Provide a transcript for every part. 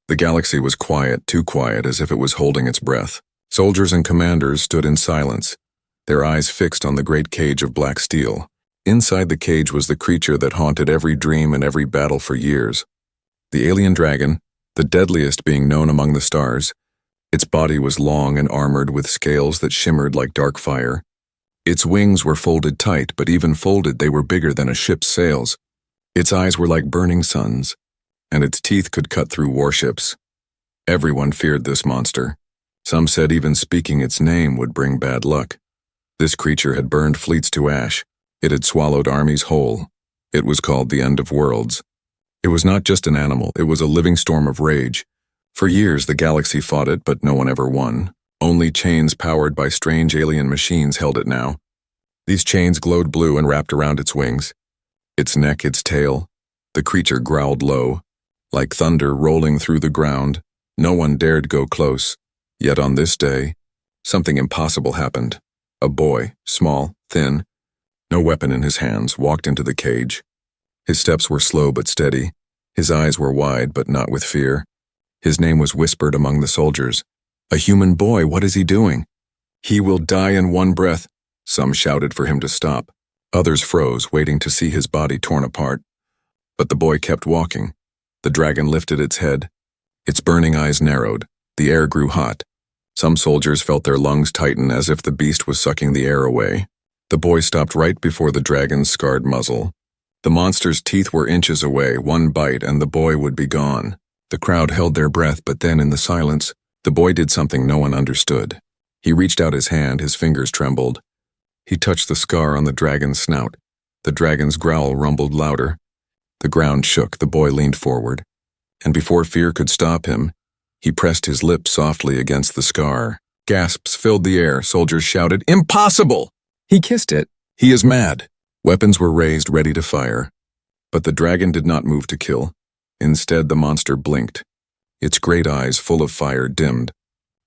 The galaxy was quiet, too quiet, as if it was holding its breath. Soldiers and commanders stood in silence, their eyes fixed on the great cage of black steel. Inside the cage was the creature that haunted every dream and every battle for years. The alien dragon, the deadliest being known among the stars. Its body was long and armored with scales that shimmered like dark fire. Its wings were folded tight, but even folded they were bigger than a ship's sails. Its eyes were like burning suns, and its teeth could cut through warships. Everyone feared this monster. Some said even speaking its name would bring bad luck. This creature had burned fleets to ash. It had swallowed armies whole. It was called the End of Worlds. It was not just an animal, it was a living storm of rage. For years the galaxy fought it, but no one ever won. Only chains powered by strange alien machines held it now. These chains glowed blue and wrapped around its wings. Its neck, its tail. The creature growled low. Like thunder rolling through the ground, no one dared go close. Yet on this day, something impossible happened. A boy, small, thin, no weapon in his hands, walked into the cage. His steps were slow but steady. His eyes were wide but not with fear. His name was whispered among the soldiers. "A human boy, what is he doing? He will die in one breath." Some shouted for him to stop. Others froze, waiting to see his body torn apart. But the boy kept walking. The dragon lifted its head. Its burning eyes narrowed. The air grew hot. Some soldiers felt their lungs tighten as if the beast was sucking the air away. The boy stopped right before the dragon's scarred muzzle. The monster's teeth were inches away, one bite, and the boy would be gone. The crowd held their breath, but then in the silence, the boy did something no one understood. He reached out his hand, his fingers trembled. He touched the scar on the dragon's snout. The dragon's growl rumbled louder. The ground shook, the boy leaned forward. And before fear could stop him, he pressed his lips softly against the scar. Gasps filled the air, soldiers shouted, "Impossible!" He kissed it. "He is mad." Weapons were raised, ready to fire. But the dragon did not move to kill. Instead, the monster blinked. Its great eyes, full of fire, dimmed.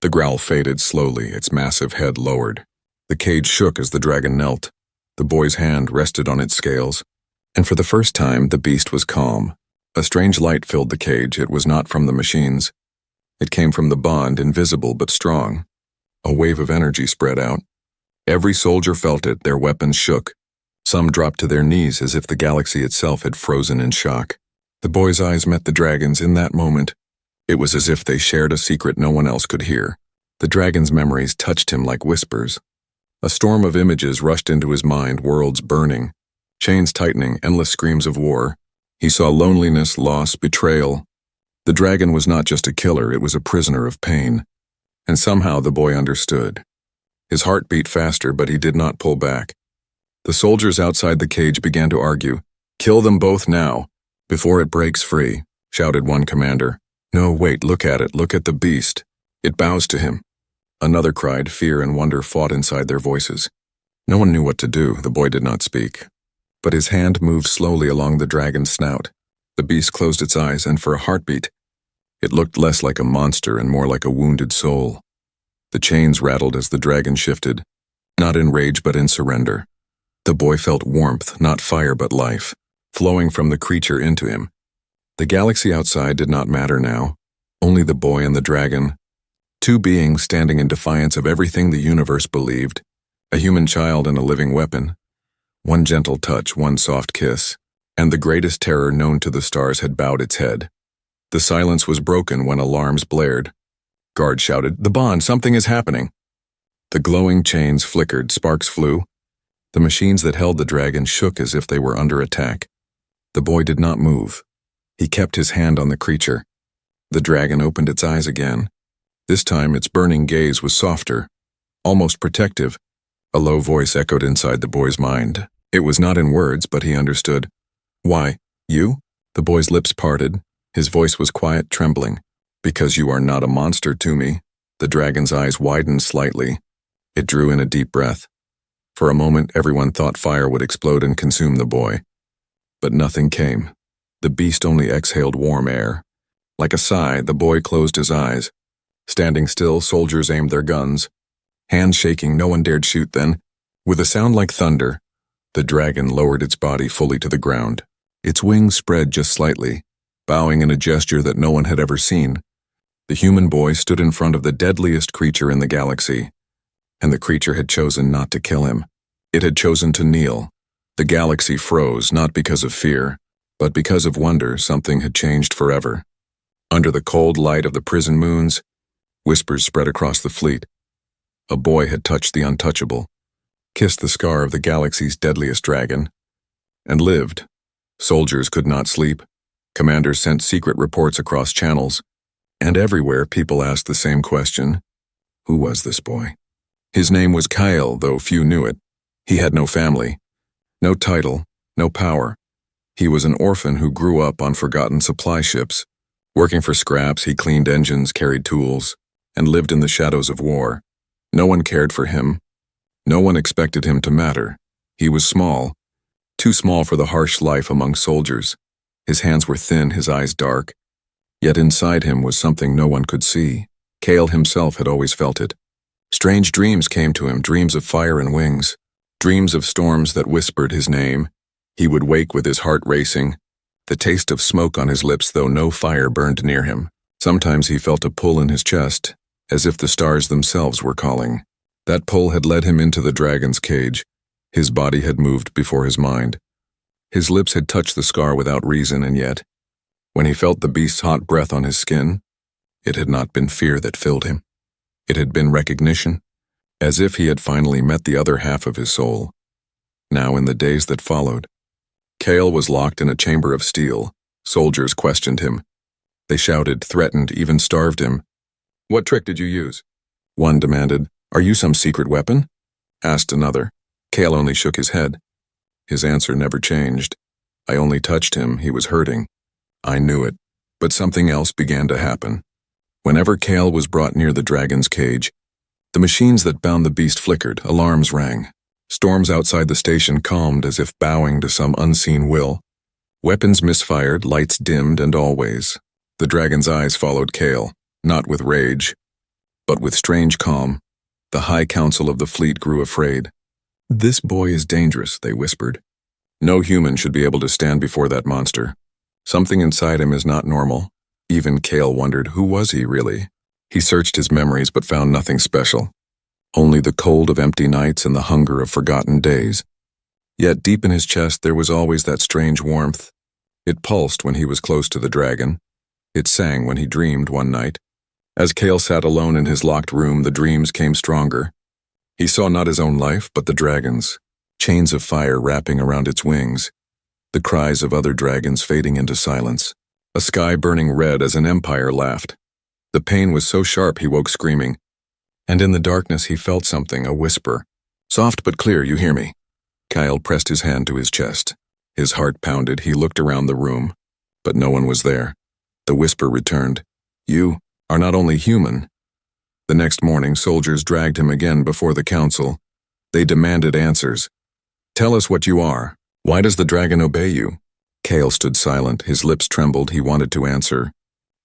The growl faded slowly, its massive head lowered. The cage shook as the dragon knelt. The boy's hand rested on its scales. And for the first time, the beast was calm. A strange light filled the cage. It was not from the machines. It came from the bond, invisible but strong. A wave of energy spread out. Every soldier felt it, their weapons shook. Some dropped to their knees as if the galaxy itself had frozen in shock. The boy's eyes met the dragon's in that moment. It was as if they shared a secret no one else could hear. The dragon's memories touched him like whispers. A storm of images rushed into his mind, worlds burning, chains tightening, endless screams of war. He saw loneliness, loss, betrayal. The dragon was not just a killer, it was a prisoner of pain. And somehow the boy understood. His heart beat faster, but he did not pull back. The soldiers outside the cage began to argue. "Kill them both now, before it breaks free," shouted one commander. "No, wait, look at it, look at the beast. It bows to him." Another cried. Fear and wonder fought inside their voices. No one knew what to do. The boy did not speak. But his hand moved slowly along the dragon's snout. The beast closed its eyes, and for a heartbeat, it looked less like a monster and more like a wounded soul. The chains rattled as the dragon shifted, not in rage but in surrender. The boy felt warmth, not fire but life, flowing from the creature into him. The galaxy outside did not matter now, only the boy and the dragon. Two beings standing in defiance of everything the universe believed, a human child and a living weapon. One gentle touch, one soft kiss, and the greatest terror known to the stars had bowed its head. The silence was broken when alarms blared. Guards shouted, "The bond, something is happening." The glowing chains flickered, sparks flew. The machines that held the dragon shook as if they were under attack. The boy did not move. He kept his hand on the creature. The dragon opened its eyes again. This time its burning gaze was softer, almost protective. A low voice echoed inside the boy's mind. It was not in words, but he understood. "Why, you?" The boy's lips parted. His voice was quiet, trembling. "Because you are not a monster to me." The dragon's eyes widened slightly. It drew in a deep breath. For a moment, everyone thought fire would explode and consume the boy. But nothing came. The beast only exhaled warm air. Like a sigh, the boy closed his eyes. Standing still, soldiers aimed their guns. Hands shaking, no one dared shoot then. With a sound like thunder, the dragon lowered its body fully to the ground. Its wings spread just slightly, bowing in a gesture that no one had ever seen. The human boy stood in front of the deadliest creature in the galaxy, and the creature had chosen not to kill him. It had chosen to kneel. The galaxy froze, not because of fear, but because of wonder. Something had changed forever. Under the cold light of the prison moons, whispers spread across the fleet. A boy had touched the untouchable, kissed the scar of the galaxy's deadliest dragon, and lived. Soldiers could not sleep. Commanders sent secret reports across channels, and everywhere people asked the same question: who was this boy? His name was Kyle, though few knew it. He had no family, no title, no power. He was an orphan who grew up on forgotten supply ships. Working for scraps, he cleaned engines, carried tools, and lived in the shadows of war. No one cared for him. No one expected him to matter. He was small, too small for the harsh life among soldiers. His hands were thin, his eyes dark. Yet inside him was something no one could see. Kale himself had always felt it. Strange dreams came to him, dreams of fire and wings, dreams of storms that whispered his name. He would wake with his heart racing, the taste of smoke on his lips though no fire burned near him. Sometimes he felt a pull in his chest, as if the stars themselves were calling. That pull had led him into the dragon's cage. His body had moved before his mind. His lips had touched the scar without reason, and yet, when he felt the beast's hot breath on his skin, it had not been fear that filled him. It had been recognition, as if he had finally met the other half of his soul. Now, in the days that followed, Kale was locked in a chamber of steel. Soldiers questioned him. They shouted, threatened, even starved him. "What trick did you use?" One demanded. "Are you some secret weapon?" asked another. Kale only shook his head. His answer never changed. "I only touched him. He was hurting." I knew it, but something else began to happen. Whenever Kale was brought near the dragon's cage, the machines that bound the beast flickered, alarms rang. Storms outside the station calmed as if bowing to some unseen will. Weapons misfired, lights dimmed, and always, the dragon's eyes followed Kale, not with rage, but with strange calm. The High Council of the fleet grew afraid. "This boy is dangerous," they whispered. "No human should be able to stand before that monster. Something inside him is not normal." Even Kale wondered, who was he really? He searched his memories but found nothing special. Only the cold of empty nights and the hunger of forgotten days. Yet deep in his chest there was always that strange warmth. It pulsed when he was close to the dragon. It sang when he dreamed one night. As Kale sat alone in his locked room, the dreams came stronger. He saw not his own life, but the dragon's, chains of fire wrapping around its wings, the cries of other dragons fading into silence, a sky burning red as an empire laughed. The pain was so sharp he woke screaming, and in the darkness he felt something, a whisper. "Soft but clear, you hear me?" Kyle pressed his hand to his chest. His heart pounded. He looked around the room, but no one was there. The whisper returned. "You are not only human." The next morning, soldiers dragged him again before the council. They demanded answers. "Tell us what you are. Why does the dragon obey you?" Kale stood silent. His lips trembled. He wanted to answer,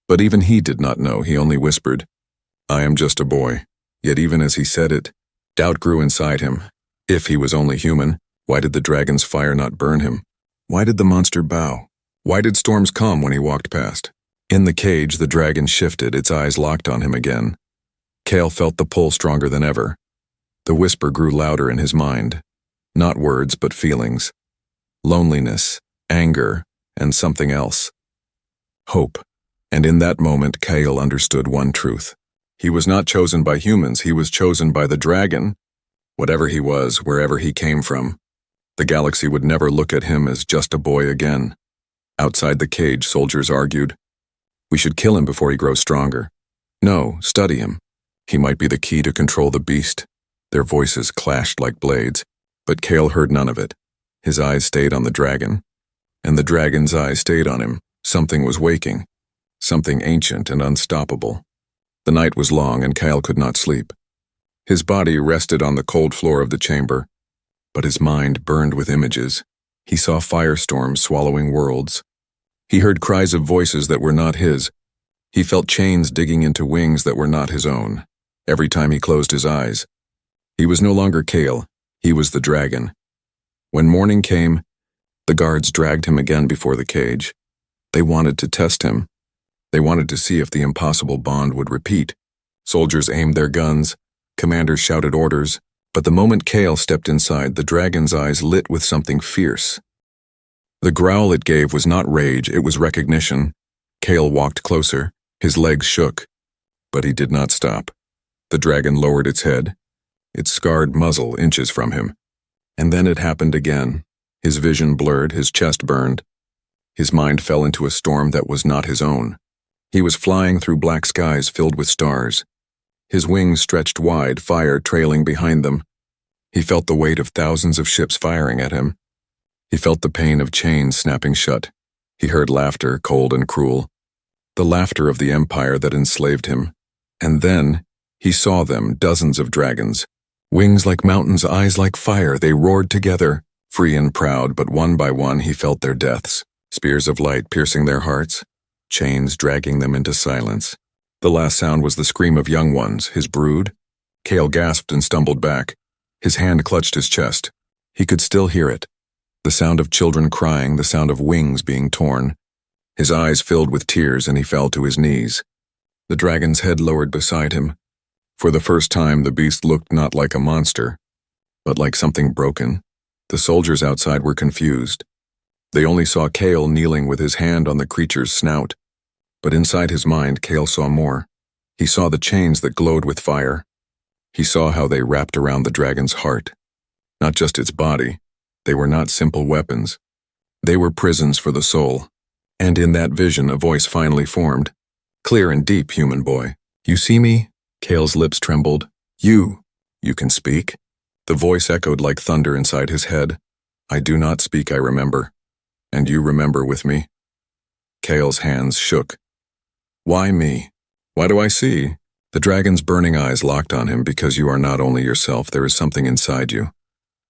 but even he did not know. He only whispered, "I am just a boy." Yet even as he said it, doubt grew inside him. If he was only human, why did the dragon's fire not burn him? Why did the monster bow? Why did storms come when he walked past? In the cage, the dragon shifted, its eyes locked on him again. Kale felt the pull stronger than ever. The whisper grew louder in his mind. Not words, but feelings. Loneliness, anger, and something else. Hope. And in that moment, Kale understood one truth. He was not chosen by humans, he was chosen by the dragon. Whatever he was, wherever he came from, the galaxy would never look at him as just a boy again. Outside the cage, soldiers argued. "We should kill him before he grows stronger." "No, study him. He might be the key to control the beast." Their voices clashed like blades, but Kale heard none of it. His eyes stayed on the dragon, and the dragon's eyes stayed on him. Something was waking, something ancient and unstoppable. The night was long, and Kale could not sleep. His body rested on the cold floor of the chamber, but his mind burned with images. He saw firestorms swallowing worlds. He heard cries of voices that were not his. He felt chains digging into wings that were not his own. Every time he closed his eyes, he was no longer Kale, he was the dragon. When morning came, the guards dragged him again before the cage. They wanted to test him. They wanted to see if the impossible bond would repeat. Soldiers aimed their guns, commanders shouted orders, but the moment Cale stepped inside, the dragon's eyes lit with something fierce. The growl it gave was not rage, it was recognition. Cale walked closer, his legs shook, but he did not stop. The dragon lowered its head, its scarred muzzle inches from him. And then it happened again. His vision blurred, his chest burned. His mind fell into a storm that was not his own. He was flying through black skies filled with stars. His wings stretched wide, fire trailing behind them. He felt the weight of thousands of ships firing at him. He felt the pain of chains snapping shut. He heard laughter, cold and cruel. The laughter of the empire that enslaved him. And then, he saw them, dozens of dragons. Wings like mountains, eyes like fire, they roared together, free and proud, but one by one he felt their deaths. Spears of light piercing their hearts, chains dragging them into silence. The last sound was the scream of young ones, his brood. Cale gasped and stumbled back. His hand clutched his chest. He could still hear it. The sound of children crying, the sound of wings being torn. His eyes filled with tears and he fell to his knees. The dragon's head lowered beside him. For the first time, the beast looked not like a monster, but like something broken. The soldiers outside were confused. They only saw Cale kneeling with his hand on the creature's snout. But inside his mind, Cale saw more. He saw the chains that glowed with fire. He saw how they wrapped around the dragon's heart. Not just its body. They were not simple weapons. They were prisons for the soul. And in that vision, a voice finally formed. Clear and deep, human boy. You see me? Cale's lips trembled. You can speak? The voice echoed like thunder inside his head. I do not speak, I remember. And you remember with me? Cale's hands shook. Why me? Why do I see? The dragon's burning eyes locked on him because you are not only yourself, there is something inside you.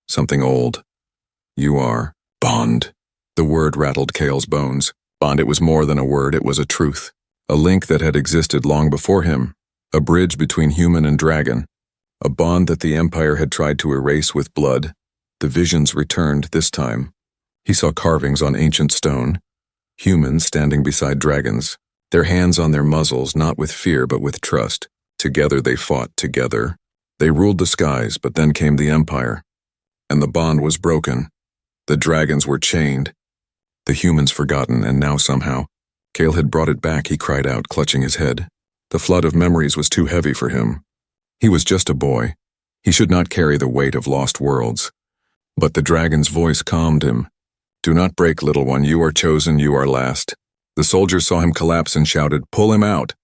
Something old. You are bond. The word rattled Cale's bones. Bond, it was more than a word, it was a truth. A link that had existed long before him. A bridge between human and dragon. A bond that the Empire had tried to erase with blood. The visions returned this time. He saw carvings on ancient stone. Humans standing beside dragons. Their hands on their muzzles, not with fear but with trust. Together they fought, together. They ruled the skies, but then came the Empire. And the bond was broken. The dragons were chained. The humans forgotten, and now somehow, Cale had brought it back, he cried out, clutching his head. The flood of memories was too heavy for him. He was just a boy. He should not carry the weight of lost worlds. But the dragon's voice calmed him. Do not break, little one, you are chosen, you are last. The soldiers saw him collapse and shouted, pull him out.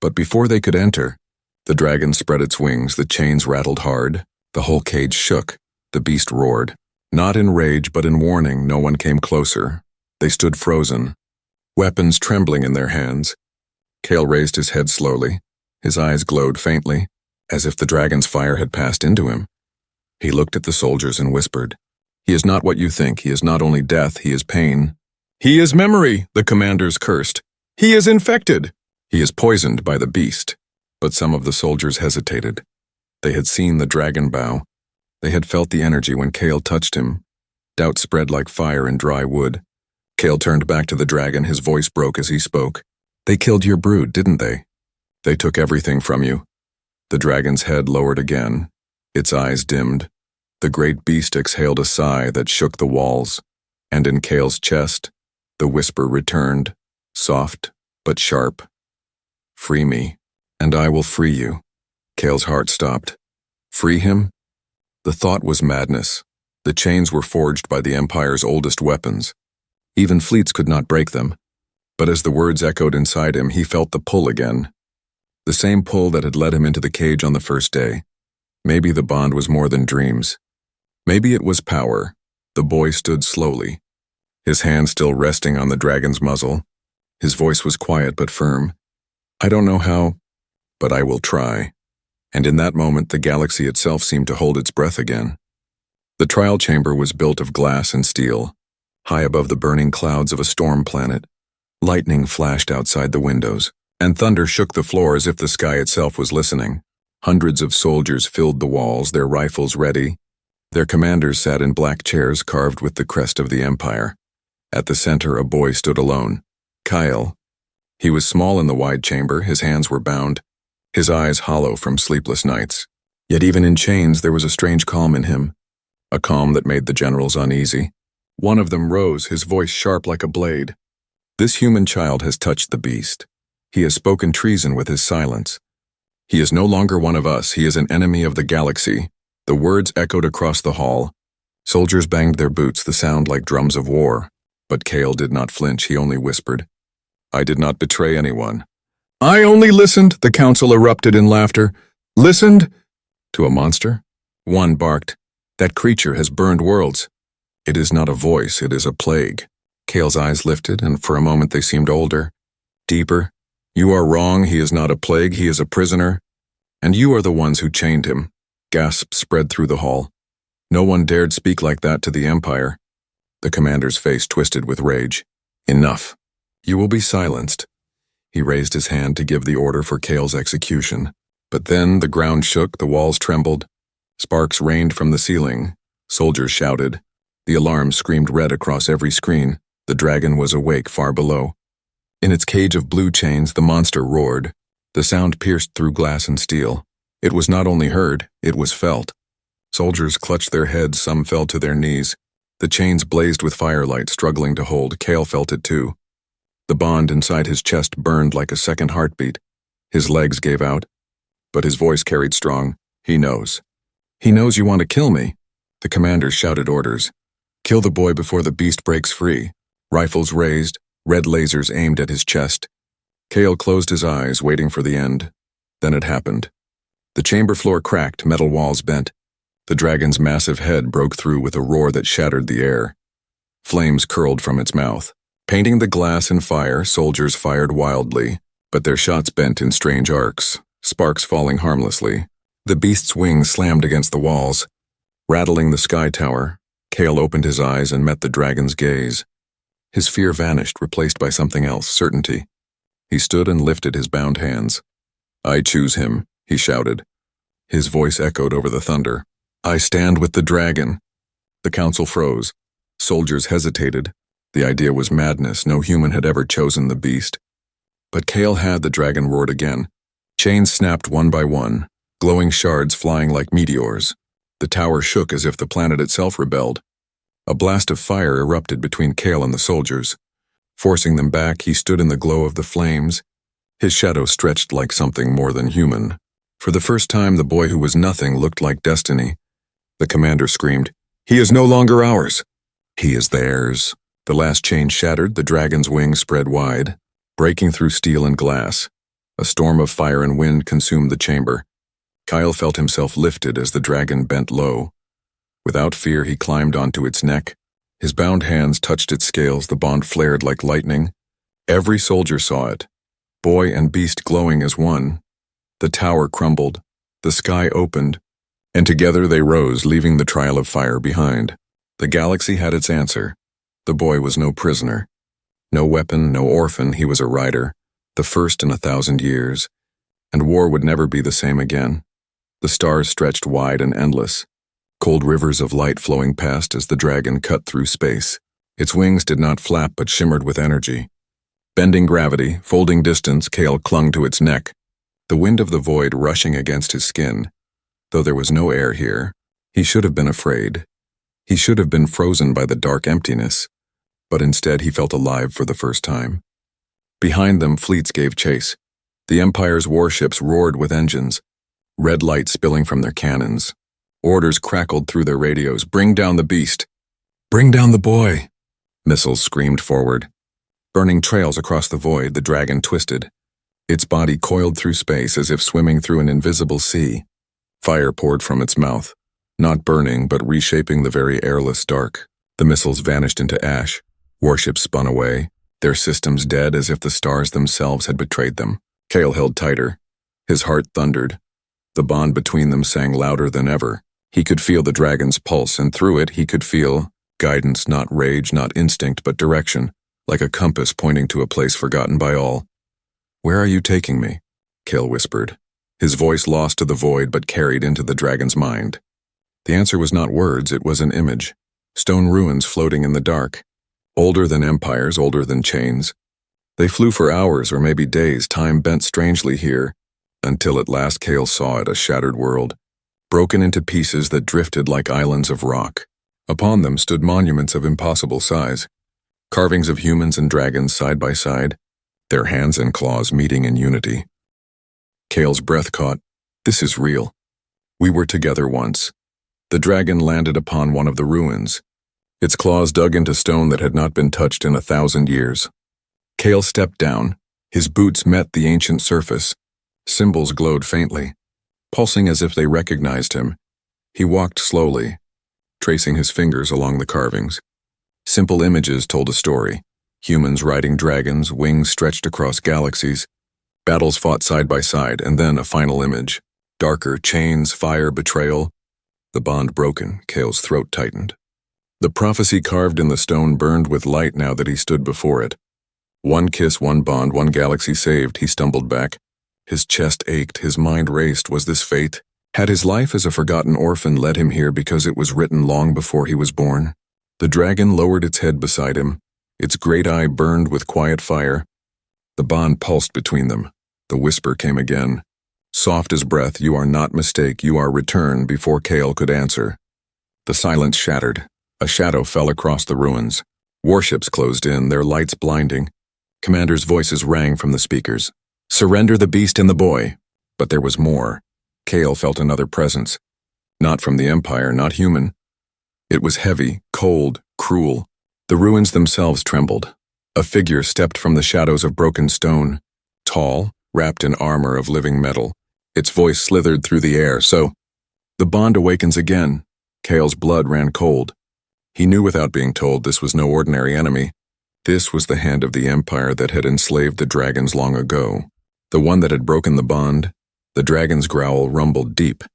But before they could enter, the dragon spread its wings, the chains rattled hard, the whole cage shook, the beast roared. Not in rage, but in warning, no one came closer. They stood frozen, weapons trembling in their hands. Cale raised his head slowly. His eyes glowed faintly, as if the dragon's fire had passed into him. He looked at the soldiers and whispered, he is not what you think. He is not only death, he is pain. He is memory, the commanders cursed. He is infected. He is poisoned by the beast. But some of the soldiers hesitated. They had seen the dragon bow. They had felt the energy when Cale touched him. Doubt spread like fire in dry wood. Cale turned back to the dragon, his voice broke as he spoke. They killed your brood, didn't they? They took everything from you. The dragon's head lowered again. Its eyes dimmed. The great beast exhaled a sigh that shook the walls. And in Cale's chest, the whisper returned, soft but sharp. Free me, and I will free you. Cale's heart stopped. Free him? The thought was madness. The chains were forged by the Empire's oldest weapons. Even fleets could not break them. But as the words echoed inside him, he felt the pull again. The same pull that had led him into the cage on the first day. Maybe the bond was more than dreams. Maybe it was power. The boy stood slowly, his hand still resting on the dragon's muzzle. His voice was quiet but firm. I don't know how, but I will try. And in that moment, the galaxy itself seemed to hold its breath again. The trial chamber was built of glass and steel. High above the burning clouds of a storm planet, lightning flashed outside the windows, and thunder shook the floor as if the sky itself was listening. Hundreds of soldiers filled the walls, their rifles ready. Their commanders sat in black chairs carved with the crest of the Empire. At the center, a boy stood alone. Cale. He was small in the wide chamber, his hands were bound, his eyes hollow from sleepless nights. Yet even in chains there was a strange calm in him, a calm that made the generals uneasy. One of them rose, his voice sharp like a blade. "This human child has touched the beast. He has spoken treason with his silence. He is no longer one of us, he is an enemy of the galaxy." The words echoed across the hall. Soldiers banged their boots, the sound like drums of war. But Cale did not flinch, he only whispered, "I did not betray anyone." "I only listened," the council erupted in laughter. "Listened?" "To a monster?" One barked, "That creature has burned worlds." "It is not a voice, it is a plague." Cale's eyes lifted, and for a moment they seemed older, deeper. "You are wrong, he is not a plague, he is a prisoner. And you are the ones who chained him." Gasps spread through the hall. No one dared speak like that to the Empire. The commander's face twisted with rage. "Enough. You will be silenced." He raised his hand to give the order for Cale's execution. But then the ground shook, the walls trembled. Sparks rained from the ceiling. Soldiers shouted. The alarm screamed red across every screen. The dragon was awake far below. In its cage of blue chains, the monster roared. The sound pierced through glass and steel. It was not only heard, it was felt. Soldiers clutched their heads, some fell to their knees. The chains blazed with firelight, struggling to hold. Cale felt it too. The bond inside his chest burned like a second heartbeat. His legs gave out, but his voice carried strong. "He knows. He knows you want to kill me." The commanders shouted orders. "Kill the boy before the beast breaks free." Rifles raised, red lasers aimed at his chest. Cale closed his eyes, waiting for the end. Then it happened. The chamber floor cracked, metal walls bent. The dragon's massive head broke through with a roar that shattered the air. Flames curled from its mouth. Painting the glass in fire, soldiers fired wildly, but their shots bent in strange arcs, sparks falling harmlessly. The beast's wings slammed against the walls. Rattling the sky tower, Cale opened his eyes and met the dragon's gaze. His fear vanished, replaced by something else, certainty. He stood and lifted his bound hands. "I choose him," he shouted. His voice echoed over the thunder. "I stand with the dragon." The council froze. Soldiers hesitated. The idea was madness. No human had ever chosen the beast. But Cale had. The dragon roared again. Chains snapped one by one, glowing shards flying like meteors. The tower shook as if the planet itself rebelled. A blast of fire erupted between Cale and the soldiers. Forcing them back, he stood in the glow of the flames. His shadow stretched like something more than human. For the first time, the boy who was nothing looked like destiny. The commander screamed, "He is no longer ours." "He is theirs." The last chain shattered, the dragon's wings spread wide, breaking through steel and glass. A storm of fire and wind consumed the chamber. Cale felt himself lifted as the dragon bent low. Without fear, he climbed onto its neck. His bound hands touched its scales, the bond flared like lightning. Every soldier saw it, boy and beast glowing as one. The tower crumbled, the sky opened, and together they rose, leaving the trial of fire behind. The galaxy had its answer. The boy was no prisoner. No weapon, no orphan, he was a rider, the first in 1,000 years. And war would never be the same again. The stars stretched wide and endless, cold rivers of light flowing past as the dragon cut through space. Its wings did not flap but shimmered with energy. Bending gravity, folding distance, Cale clung to its neck, the wind of the void rushing against his skin. Though there was no air here, he should have been afraid. He should have been frozen by the dark emptiness. But instead he felt alive for the first time. Behind them, fleets gave chase. The Empire's warships roared with engines, red light spilling from their cannons. Orders crackled through their radios, "Bring down the beast! Bring down the boy!" Missiles screamed forward. Burning trails across the void, the dragon twisted. Its body coiled through space as if swimming through an invisible sea. Fire poured from its mouth, not burning but reshaping the very airless dark. The missiles vanished into ash. Warships spun away, their systems dead as if the stars themselves had betrayed them. Cale held tighter. His heart thundered. The bond between them sang louder than ever. He could feel the dragon's pulse, and through it he could feel guidance, not rage, not instinct, but direction, like a compass pointing to a place forgotten by all. "Where are you taking me?" Cale whispered. His voice lost to the void but carried into the dragon's mind. The answer was not words, it was an image. Stone ruins floating in the dark. Older than empires, older than chains. They flew for hours or maybe days, time bent strangely here, until at last Cale saw it, a shattered world, broken into pieces that drifted like islands of rock. Upon them stood monuments of impossible size, carvings of humans and dragons side by side, their hands and claws meeting in unity. Cale's breath caught. This is real. We were together once. The dragon landed upon one of the ruins. Its claws dug into stone that had not been touched in 1,000 years. Cale stepped down. His boots met the ancient surface. Symbols glowed faintly, pulsing as if they recognized him. He walked slowly, tracing his fingers along the carvings. Simple images told a story. Humans riding dragons, wings stretched across galaxies, battles fought side by side, and then a final image. Darker, chains, fire, betrayal. The bond broken, Cale's throat tightened. The prophecy carved in the stone burned with light now that he stood before it. One kiss, one bond, one galaxy saved. He stumbled back. His chest ached, his mind raced. Was this fate? Had his life as a forgotten orphan led him here because it was written long before he was born? The dragon lowered its head beside him. Its great eye burned with quiet fire. The bond pulsed between them. The whisper came again. Soft as breath, you are not mistake, you are return, before Cale could answer. The silence shattered. A shadow fell across the ruins. Warships closed in, their lights blinding. Commanders' voices rang from the speakers. Surrender the beast and the boy. But there was more. Cale felt another presence. Not from the Empire, not human. It was heavy, cold, cruel. The ruins themselves trembled. A figure stepped from the shadows of broken stone. Tall, wrapped in armor of living metal. Its voice slithered through the air. So, the bond awakens again. Cale's blood ran cold. He knew without being told this was no ordinary enemy. This was the hand of the Empire that had enslaved the dragons long ago. The one that had broken the bond. The dragon's growl rumbled deep.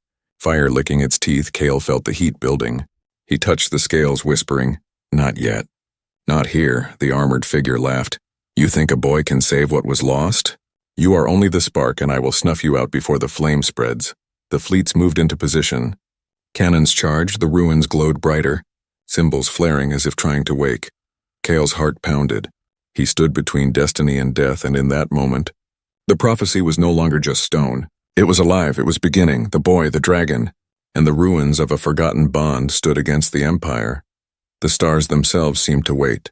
Fire licking its teeth, Cale felt the heat building. He touched the scales, whispering, "Not yet." "Not here," the armored figure laughed. "You think a boy can save what was lost? You are only the spark, and I will snuff you out before the flame spreads." The fleets moved into position. Cannons charged, the ruins glowed brighter, symbols flaring as if trying to wake. Cale's heart pounded. He stood between destiny and death, and in that moment, the prophecy was no longer just stone. It was alive, it was beginning, the boy, the dragon, and the ruins of a forgotten bond stood against the Empire. The stars themselves seemed to wait.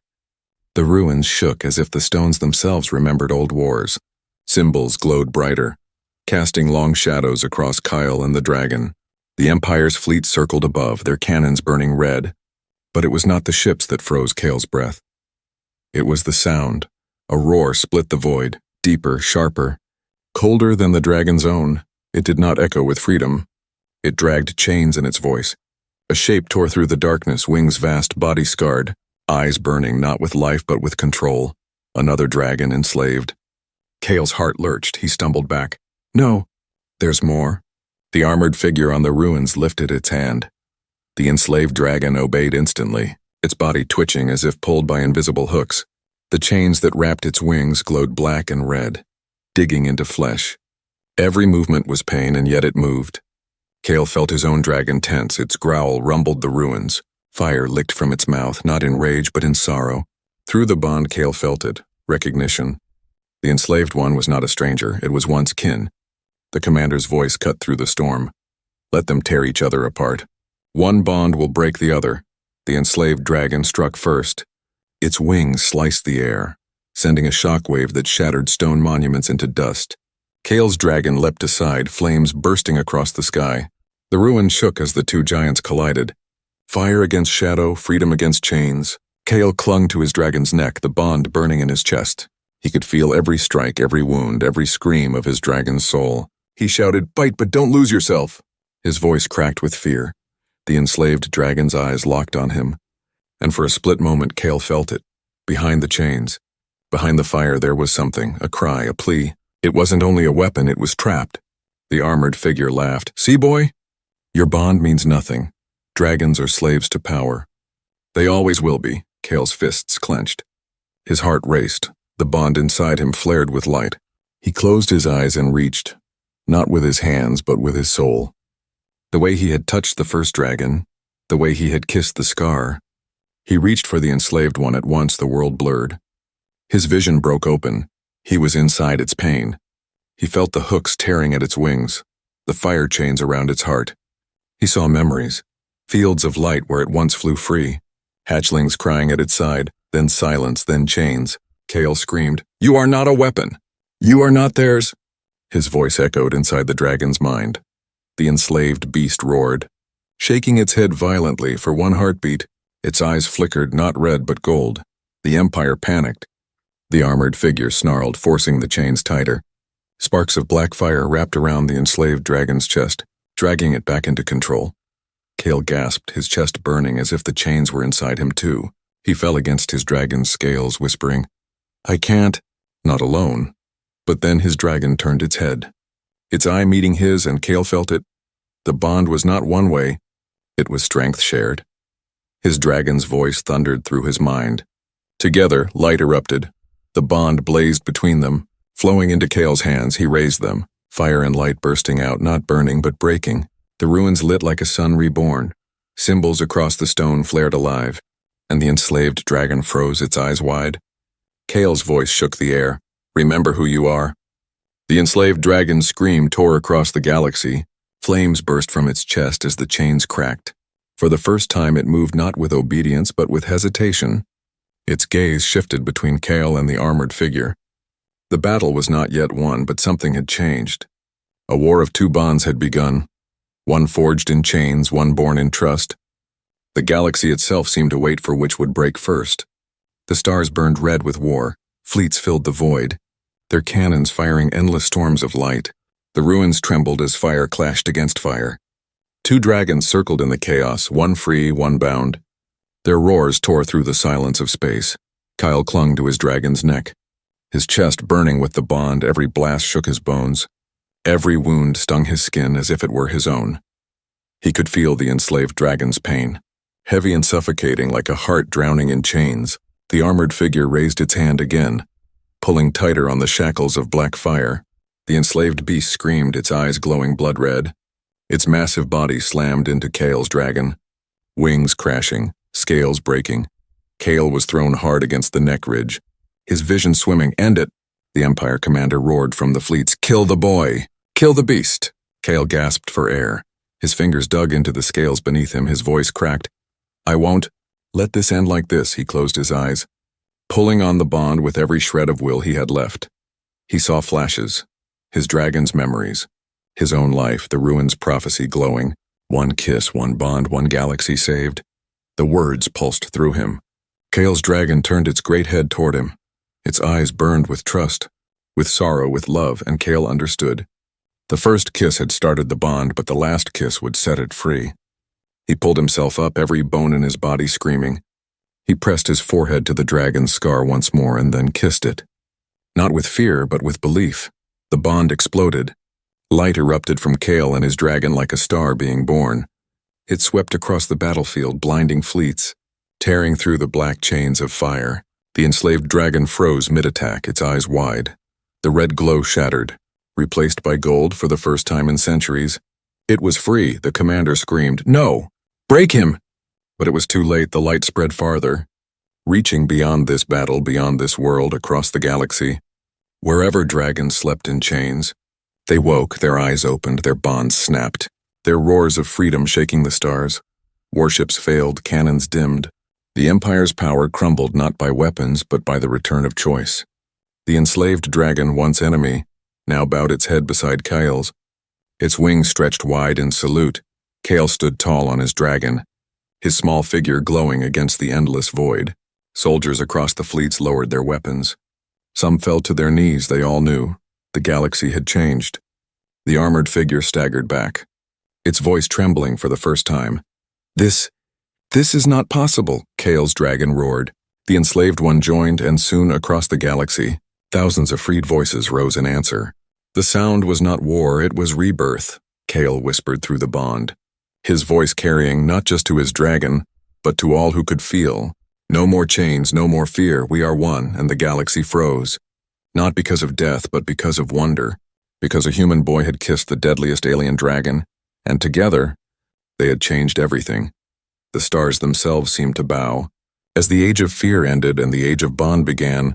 The ruins shook as if the stones themselves remembered old wars. Symbols glowed brighter, casting long shadows across Kyle and the dragon. The Empire's fleet circled above, their cannons burning red. But it was not the ships that froze Cale's breath. It was the sound. A roar split the void, deeper, sharper. Colder than the dragon's own, it did not echo with freedom. It dragged chains in its voice. A shape tore through the darkness, wings vast, body scarred, eyes burning not with life but with control. Another dragon enslaved. Cale's heart lurched, he stumbled back. "No, there's more." The armored figure on the ruins lifted its hand. The enslaved dragon obeyed instantly, its body twitching as if pulled by invisible hooks. The chains that wrapped its wings glowed black and red, digging into flesh. Every movement was pain, and yet it moved. Cale felt his own dragon tense, its growl rumbled the ruins. Fire licked from its mouth, not in rage but in sorrow. Through the bond, Cale felt it, recognition. The enslaved one was not a stranger, it was once kin. The commander's voice cut through the storm. Let them tear each other apart. One bond will break the other. The enslaved dragon struck first. Its wings sliced the air, sending a shockwave that shattered stone monuments into dust. Cale's dragon leapt aside, flames bursting across the sky. The ruins shook as the two giants collided. Fire against shadow, freedom against chains. Cale clung to his dragon's neck, the bond burning in his chest. He could feel every strike, every wound, every scream of his dragon's soul. He shouted, "Fight, but don't lose yourself!" His voice cracked with fear. The enslaved dragon's eyes locked on him. And for a split moment, Cale felt it. Behind the chains, behind the fire, there was something, a cry, a plea. It wasn't only a weapon, it was trapped. The armored figure laughed. "See, boy? Your bond means nothing. Dragons are slaves to power." "They always will be." Cale's fists clenched. His heart raced. The bond inside him flared with light. He closed his eyes and reached, not with his hands, but with his soul. The way he had touched the first dragon, the way he had kissed the scar. He reached for the enslaved one. At once the world blurred. His vision broke open. He was inside its pain. He felt the hooks tearing at its wings, the fire chains around its heart. He saw memories, fields of light where it once flew free, hatchlings crying at its side, then silence, then chains. Kale screamed, "You are not a weapon! You are not theirs!" His voice echoed inside the dragon's mind. The enslaved beast roared, shaking its head violently for one heartbeat. Its eyes flickered, not red but gold. The Empire panicked. The armored figure snarled, forcing the chains tighter. Sparks of black fire wrapped around the enslaved dragon's chest, dragging it back into control. Kale gasped, his chest burning as if the chains were inside him too. He fell against his dragon's scales, whispering, "I can't." Not alone. But then his dragon turned its head. Its eye meeting his, and Kale felt it. The bond was not one way. It was strength shared. His dragon's voice thundered through his mind. Together, light erupted. The bond blazed between them. Flowing into Kale's hands, he raised them, fire and light bursting out, not burning but breaking. The ruins lit like a sun reborn. Symbols across the stone flared alive, and the enslaved dragon froze, its eyes wide. Kale's voice shook the air. "Remember who you are." The enslaved dragon's scream tore across the galaxy. Flames burst from its chest as the chains cracked. For the first time it moved not with obedience but with hesitation. Its gaze shifted between Kale and the armored figure. The battle was not yet won, but something had changed. A war of two bonds had begun, one forged in chains, one born in trust. The galaxy itself seemed to wait for which would break first. The stars burned red with war, fleets filled the void, their cannons firing endless storms of light. The ruins trembled as fire clashed against fire. Two dragons circled in the chaos, one free, one bound. Their roars tore through the silence of space. Kyle clung to his dragon's neck, his chest burning with the bond. Every blast shook his bones. Every wound stung his skin as if it were his own. He could feel the enslaved dragon's pain, heavy and suffocating like a heart drowning in chains. The armored figure raised its hand again, pulling tighter on the shackles of black fire. The enslaved beast screamed, its eyes glowing blood red. Its massive body slammed into Kale's dragon, wings crashing, scales breaking. Kale was thrown hard against the neck ridge, his vision swimming. "End it!" The Empire commander roared from the fleets. "Kill the boy! Kill the beast!" Kale gasped for air. His fingers dug into the scales beneath him, his voice cracked. "I won't let this end like this." He closed his eyes, pulling on the bond with every shred of will he had left. He saw flashes, his dragon's memories, his own life, the ruins' prophecy glowing. One kiss, one bond, one galaxy saved. The words pulsed through him. Kale's dragon turned its great head toward him. Its eyes burned with trust, with sorrow, with love, and Kale understood. The first kiss had started the bond, but the last kiss would set it free. He pulled himself up, every bone in his body screaming. He pressed his forehead to the dragon's scar once more and then kissed it. Not with fear, but with belief. The bond exploded. Light erupted from Kale and his dragon like a star being born. It swept across the battlefield, blinding fleets, tearing through the black chains of fire. The enslaved dragon froze mid-attack, its eyes wide. The red glow shattered, replaced by gold for the first time in centuries. It was free. The commander screamed, "No! Break him!" But it was too late. The light spread farther, reaching beyond this battle, beyond this world, across the galaxy. Wherever dragons slept in chains, they woke, their eyes opened, their bonds snapped, their roars of freedom shaking the stars. Warships failed, cannons dimmed. The Empire's power crumbled not by weapons, but by the return of choice. The enslaved dragon, once enemy, now bowed its head beside Kale's. Its wings stretched wide in salute. Kale stood tall on his dragon, his small figure glowing against the endless void. Soldiers across the fleets lowered their weapons. Some fell to their knees. They all knew the galaxy had changed. The armored figure staggered back, its voice trembling for the first time. This is not possible," Kale's dragon roared. The enslaved one joined, and soon across the galaxy, thousands of freed voices rose in answer. The sound was not war, it was rebirth, Kale whispered through the bond, his voice carrying not just to his dragon, but to all who could feel. "No more chains, no more fear, we are one," and the galaxy froze. Not because of death, but because of wonder, because a human boy had kissed the deadliest alien dragon, and together, they had changed everything. The stars themselves seemed to bow. As the age of fear ended and the age of bond began,